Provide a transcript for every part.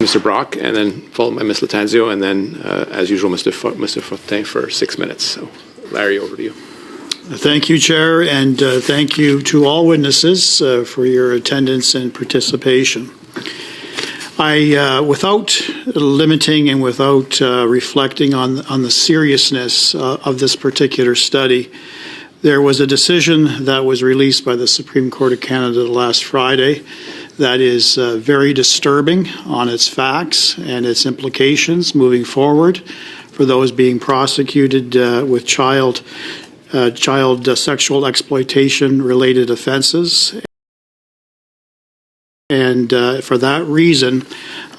Mr. Brock, and then followed by Ms. Latanzio, and then, as usual, Mr. Fortin for 6 minutes. So, Larry, over to you. Thank you, Chair, and thank you to all witnesses for your attendance and participation. Without limiting and without reflecting on the seriousness of this particular study, there was a decision that was released by the Supreme Court of Canada last Friday that is very disturbing on its facts and its implications moving forward for those being prosecuted with child sexual exploitation related offenses. And for that reason,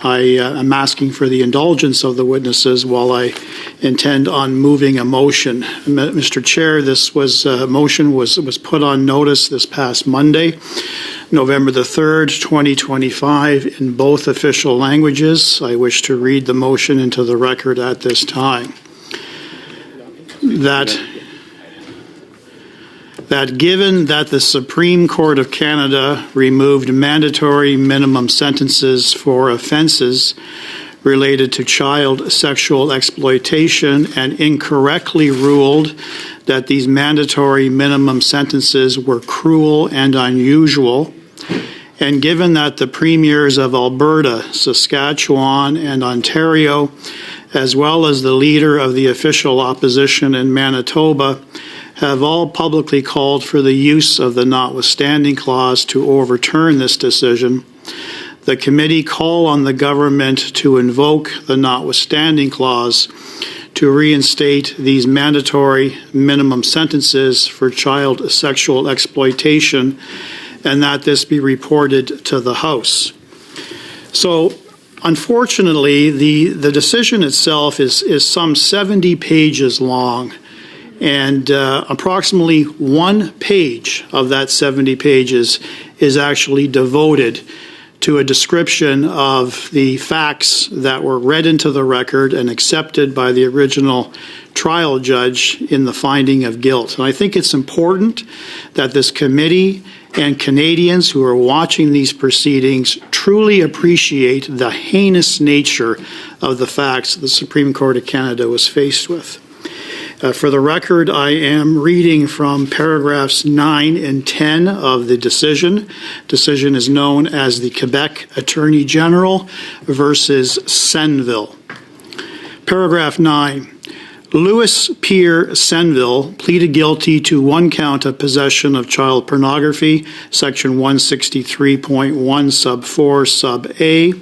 I am asking for the indulgence of the witnesses while I intend on moving a motion. Mr. Chair, this motion was put on notice this past Monday, November the 3rd, 2025, in both official languages. I wish to read the motion into the record at this time. That given that the Supreme Court of Canada removed mandatory minimum sentences for offences related to child sexual exploitation and incorrectly ruled that these mandatory minimum sentences were cruel and unusual, and given that the premiers of Alberta, Saskatchewan, and Ontario, as well as the leader of the official opposition in Manitoba, have all publicly called for the use of the notwithstanding clause to overturn this decision, the committee call on the government to invoke the notwithstanding clause to reinstate these mandatory minimum sentences for child sexual exploitation, and that this be reported to the House. So, unfortunately, the decision itself is some 70 pages long. And approximately 1 page of that 70 pages is actually devoted to a description of the facts that were read into the record and accepted by the original trial judge in the finding of guilt. And I think it's important that this committee and Canadians who are watching these proceedings truly appreciate the heinous nature of the facts the Supreme Court of Canada was faced with. For the record, I am reading from paragraphs 9 and 10 of the decision. Decision is known as the Quebec Attorney General versus Senville. Paragraph 9. Louis Pierre Senville pleaded guilty to 1 count of possession of child pornography, section 163.1 sub 4 sub A,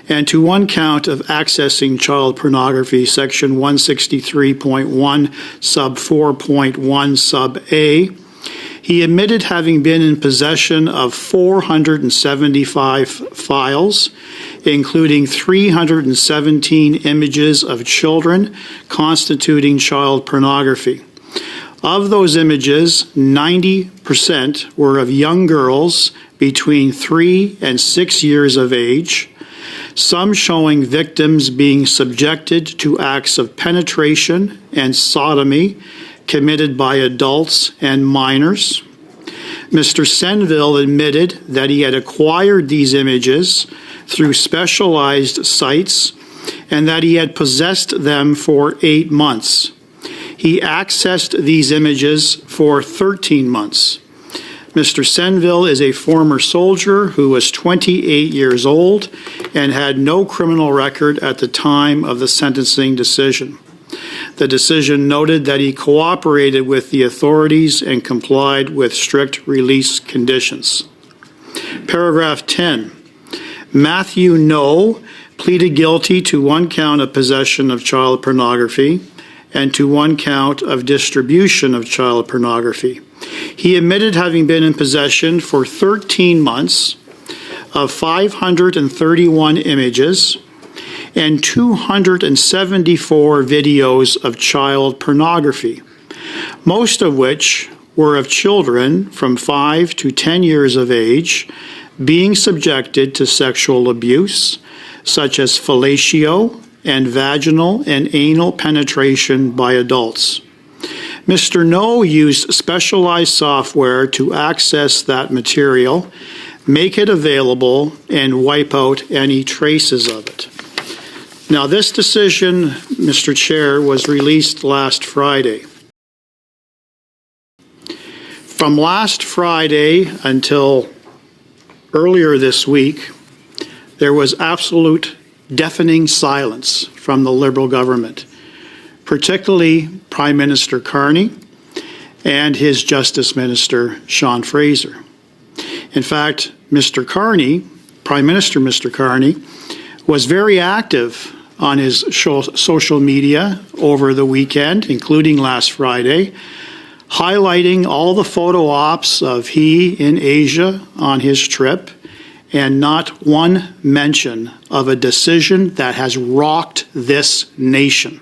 and to 1 count of accessing child pornography, section 163.1 sub 4.1 sub A. He admitted having been in possession of 475 files, including 317 images of children constituting child pornography. Of those images, 90% were of young girls between 3 and 6 years of age, some showing victims being subjected to acts of penetration and sodomy committed by adults and minors. Mr. Senville admitted that he had acquired these images through specialized sites and that he had possessed them for 8 months. He accessed these images for 13 months. Mr. Senville is a former soldier who was 28 years old and had no criminal record at the time of the sentencing decision. The decision noted that he cooperated with the authorities and complied with strict release conditions. Paragraph 10. Matthew No pleaded guilty to 1 count of possession of child pornography and to 1 count of distribution of child pornography. He admitted having been in possession for 13 months of 531 images and 274 videos of child pornography, most of which were of children from 5 to 10 years of age being subjected to sexual abuse, such as fellatio and vaginal and anal penetration by adults. Mr. No used specialized software to access that material, make it available, and wipe out any traces of it. Now, this decision, Mr. Chair, was released last Friday. From last Friday until earlier this week, there was absolute deafening silence from the Liberal government, particularly Prime Minister Carney and his Justice Minister, Sean Fraser. In fact, Mr. Carney, Prime Minister Mr. Carney, was very active on his social media over the weekend, including last Friday, highlighting all the photo ops of he in Asia on his trip, and not one mention of a decision that has rocked this nation.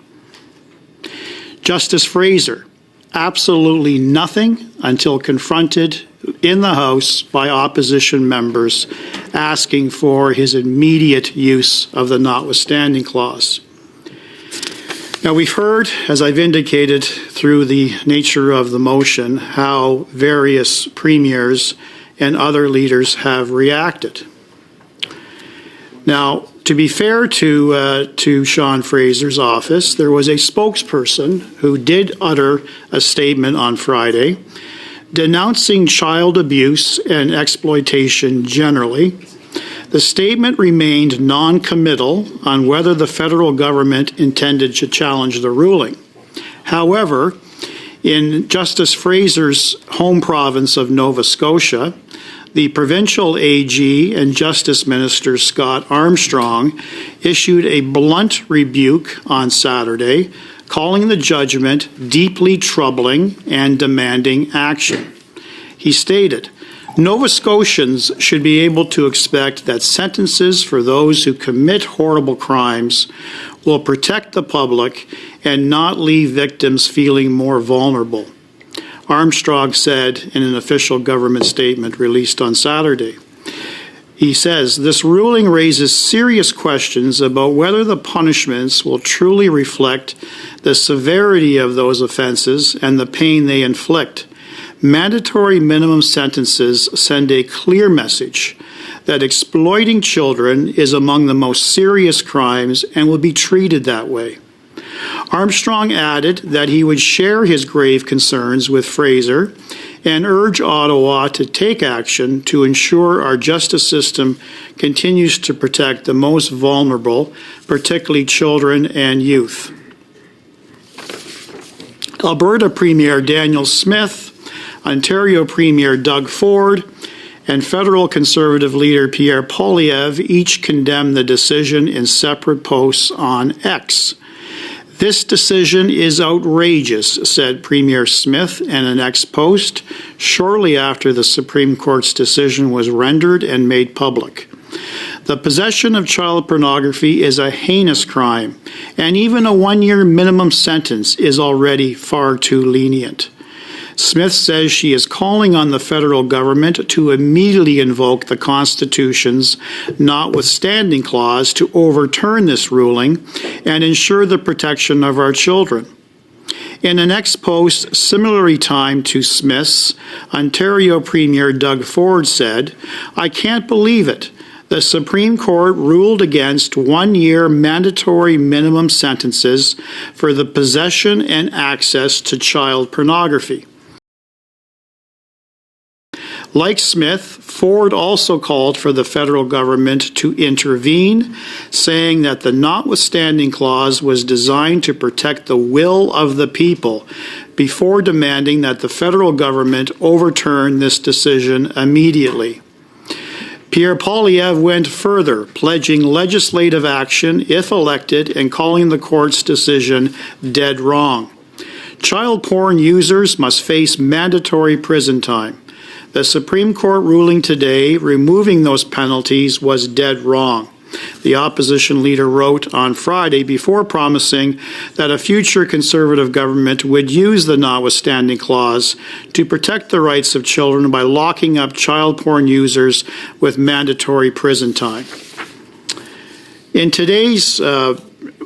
Justice Fraser, absolutely nothing until confronted in the House by opposition members asking for his immediate use of the notwithstanding clause. Now, we've heard, as I've indicated through the nature of the motion, how various premiers and other leaders have reacted. Now, to be fair to Sean Fraser's office, there was a spokesperson who did utter a statement on Friday denouncing child abuse and exploitation generally. The statement remained non-committal on whether the federal government intended to challenge the ruling. However, in Justice Fraser's home province of Nova Scotia, the provincial AG and Justice Minister Scott Armstrong issued a blunt rebuke on Saturday, calling the judgment deeply troubling and demanding action. He stated, "Nova Scotians should be able to expect that sentences for those who commit horrible crimes will protect the public and not leave victims feeling more vulnerable," Armstrong said in an official government statement released on Saturday. He says, "This ruling raises serious questions about whether the punishments will truly reflect the severity of those offenses and the pain they inflict. Mandatory minimum sentences send a clear message that exploiting children is among the most serious crimes and will be treated that way." Armstrong added that he would share his grave concerns with Fraser and urge Ottawa to take action to ensure our justice system continues to protect the most vulnerable, particularly children and youth. Alberta Premier Daniel Smith, Ontario Premier Doug Ford, and federal Conservative leader Pierre Poilievre each condemned the decision in separate posts on X. "This decision is outrageous," said Premier Smith in an X post shortly after the Supreme Court's decision was rendered and made public. "The possession of child pornography is a heinous crime, and even a one-year minimum sentence is already far too lenient." Smith says she is calling on the federal government to immediately invoke the Constitution's notwithstanding clause to overturn this ruling and ensure the protection of our children. In an ex-post similarly timed to Smith's, Ontario Premier Doug Ford said, "I can't believe it. The Supreme Court ruled against one-year mandatory minimum sentences for the possession and access to child pornography." Like Smith, Ford also called for the federal government to intervene, saying that the notwithstanding clause was designed to protect the will of the people, before demanding that the federal government overturn this decision immediately. Pierre Poilievre went further, pledging legislative action if elected and calling the court's decision dead wrong. Child porn users must face mandatory prison time. The Supreme Court ruling today removing those penalties was dead wrong, the opposition leader wrote on Friday before promising that a future Conservative government would use the notwithstanding clause to protect the rights of children by locking up child porn users with mandatory prison time. In today's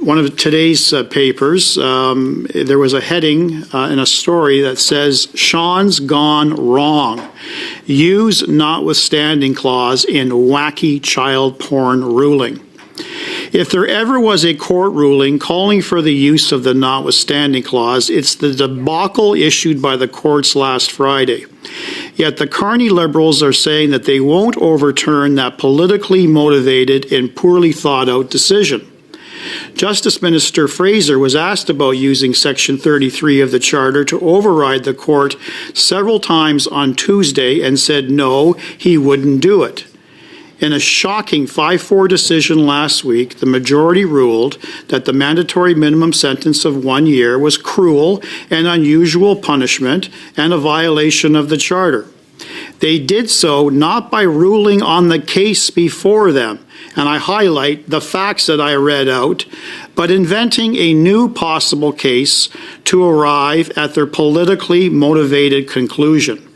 one of today's papers, there was a heading in a story that says, Sean's gone wrong. Use notwithstanding clause in wacky child porn ruling. If there ever was a court ruling calling for the use of the notwithstanding clause, it's the debacle issued by the courts last Friday. Yet the Carney Liberals are saying that they won't overturn that politically motivated and poorly thought out decision. Justice Minister Fraser was asked about using Section 33 of the Charter to override the court several times on Tuesday and said no, he wouldn't do it. In a shocking 5-4 decision last week, the majority ruled that the mandatory minimum sentence of 1 year was cruel and unusual punishment and a violation of the Charter. They did so not by ruling on the case before them, and I highlight the facts that I read out, but inventing a new possible case to arrive at their politically motivated conclusion.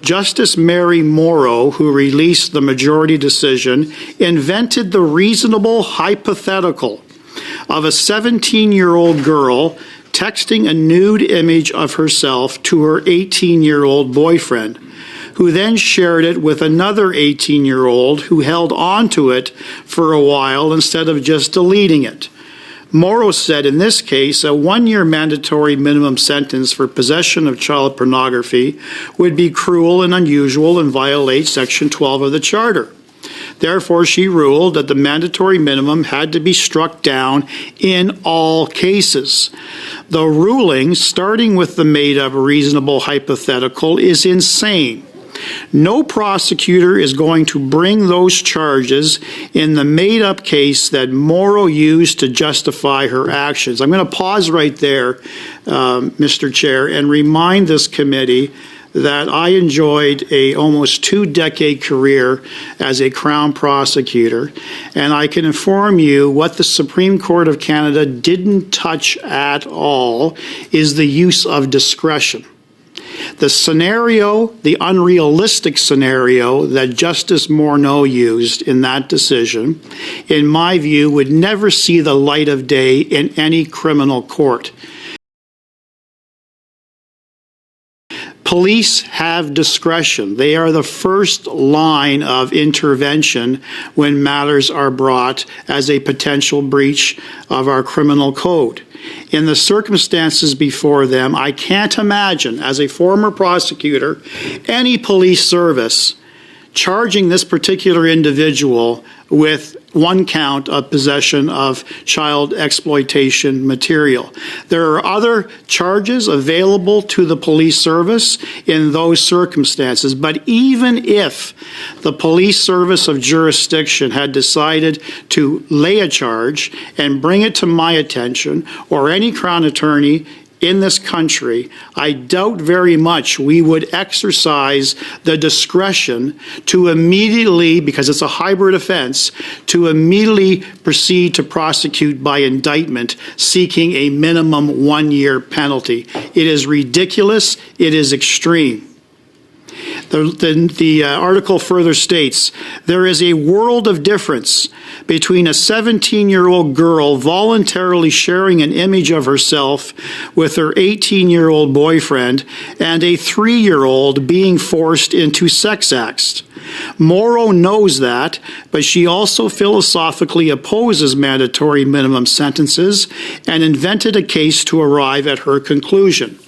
Justice Mary Morrow, who released the majority decision, invented the reasonable hypothetical of a 17-year-old girl texting a nude image of herself to her 18-year-old boyfriend, who then shared it with another 18-year-old who held on to it for a while instead of just deleting it. Morrow said in this case, a 1-year mandatory minimum sentence for possession of child pornography would be cruel and unusual and violate Section 12 of the Charter. Therefore, she ruled that the mandatory minimum had to be struck down in all cases. The ruling, starting with the made-up reasonable hypothetical, is insane. No prosecutor is going to bring those charges in the made-up case that Morrow used to justify her actions. I'm going to pause right there, Mr. Chair, and remind this committee that I enjoyed a almost 2-decade career as a Crown prosecutor, and I can inform you what the Supreme Court of Canada didn't touch at all is the use of discretion. The scenario, the unrealistic scenario that Justice Morneau used in that decision, in my view, would never see the light of day in any criminal court. Police have discretion. They are the first line of intervention when matters are brought as a potential breach of our criminal code. In the circumstances before them, I can't imagine, as a former prosecutor, any police service charging this particular individual with 1 count of possession of child exploitation material. There are other charges available to the police service in those circumstances, but even if the police service of jurisdiction had decided to lay a charge and bring it to my attention or any Crown attorney in this country, I doubt very much we would exercise the discretion to immediately, because it's a hybrid offense, to immediately proceed to prosecute by indictment seeking a minimum 1-year penalty. It is ridiculous. It is extreme. The article further states, there is a world of difference between a 17-year-old girl voluntarily sharing an image of herself with her 18-year-old boyfriend and a 3-year-old being forced into sex acts. Morrow knows that, but she also philosophically opposes mandatory minimum sentences and invented a case to arrive at her conclusion.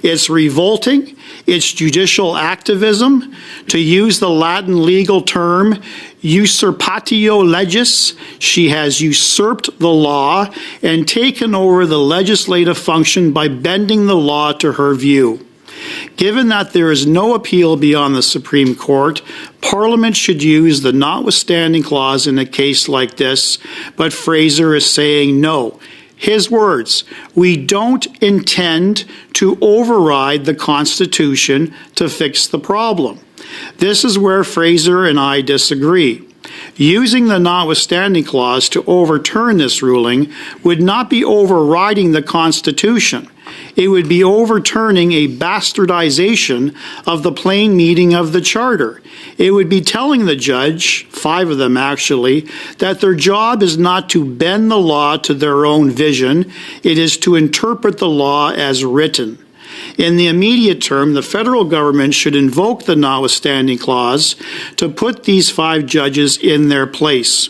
It's revolting. It's judicial activism. To use the Latin legal term, usurpatio legis, she has usurped the law and taken over the legislative function by bending the law to her view. Given that there is no appeal beyond the Supreme Court, Parliament should use the notwithstanding clause in a case like this, but Fraser is saying no. His words, we don't intend to override the Constitution to fix the problem. This is where Fraser and I disagree. Using the notwithstanding clause to overturn this ruling would not be overriding the Constitution. It would be overturning a bastardization of the plain meaning of the Charter. It would be telling the judge, 5 of them actually, that their job is not to bend the law to their own vision, it is to interpret the law as written. In the immediate term, the federal government should invoke the notwithstanding clause to put these 5 judges in their place.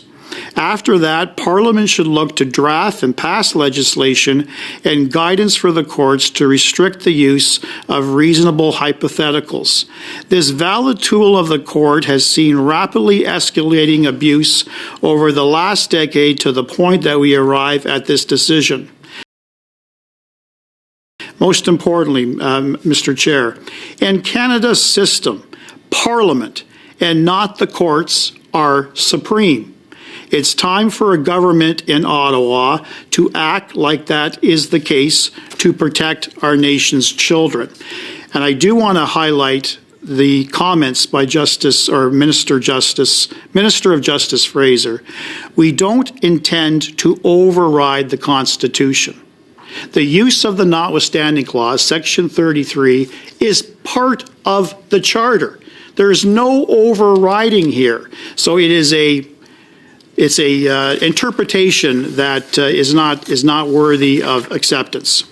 After that, Parliament should look to draft and pass legislation and guidance for the courts to restrict the use of reasonable hypotheticals. This valid tool of the court has seen rapidly escalating abuse over the last decade to the point that we arrive at this decision. Most importantly, Mr. Chair, in Canada's system, Parliament and not the courts are supreme. It's time for a government in Ottawa to act like that is the case to protect our nation's children. And I do want to highlight the comments by Minister of Justice Fraser. We don't intend to override the Constitution. The use of the notwithstanding clause, Section 33, is part of the Charter. There is no overriding here. So it's a interpretation that is not worthy of acceptance.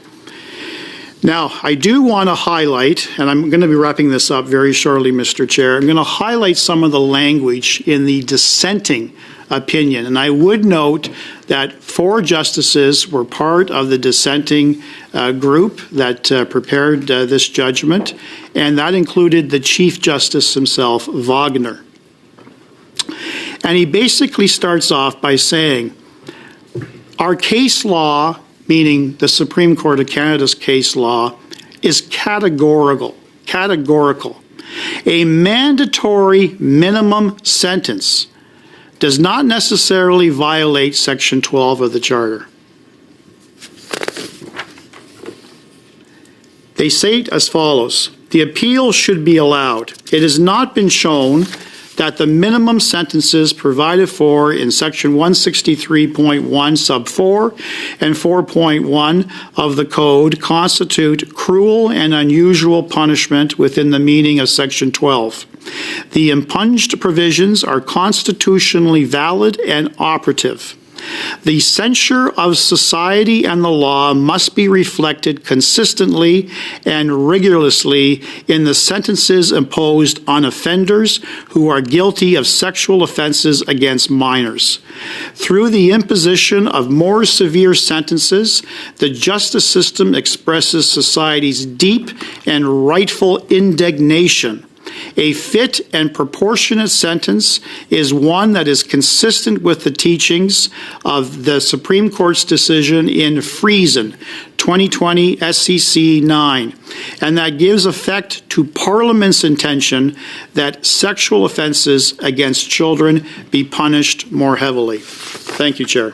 Now, I do want to highlight, and I'm going to be wrapping this up very shortly, Mr. Chair, I'm going to highlight some of the language in the dissenting opinion. And I would note that 4 justices were part of the dissenting group that prepared this judgment, and that included the Chief Justice himself, Wagner. And he basically starts off by saying, our case law, meaning the Supreme Court of Canada's case law, is categorical. A mandatory minimum sentence does not necessarily violate Section 12 of the Charter. They say it as follows: the appeal should be allowed. It has not been shown that the minimum sentences provided for in Section 163.1 sub 4 and 4.1 of the Code constitute cruel and unusual punishment within the meaning of Section 12. The impunged provisions are constitutionally valid and operative. The censure of society and the law must be reflected consistently and rigorously in the sentences imposed on offenders who are guilty of sexual offenses against minors. Through the imposition of more severe sentences, the justice system expresses society's deep and rightful indignation. A fit and proportionate sentence is one that is consistent with the teachings of the Supreme Court's decision in Friesen, 2020 SCC 9, and that gives effect to Parliament's intention that sexual offences against children be punished more heavily. Thank you, Chair.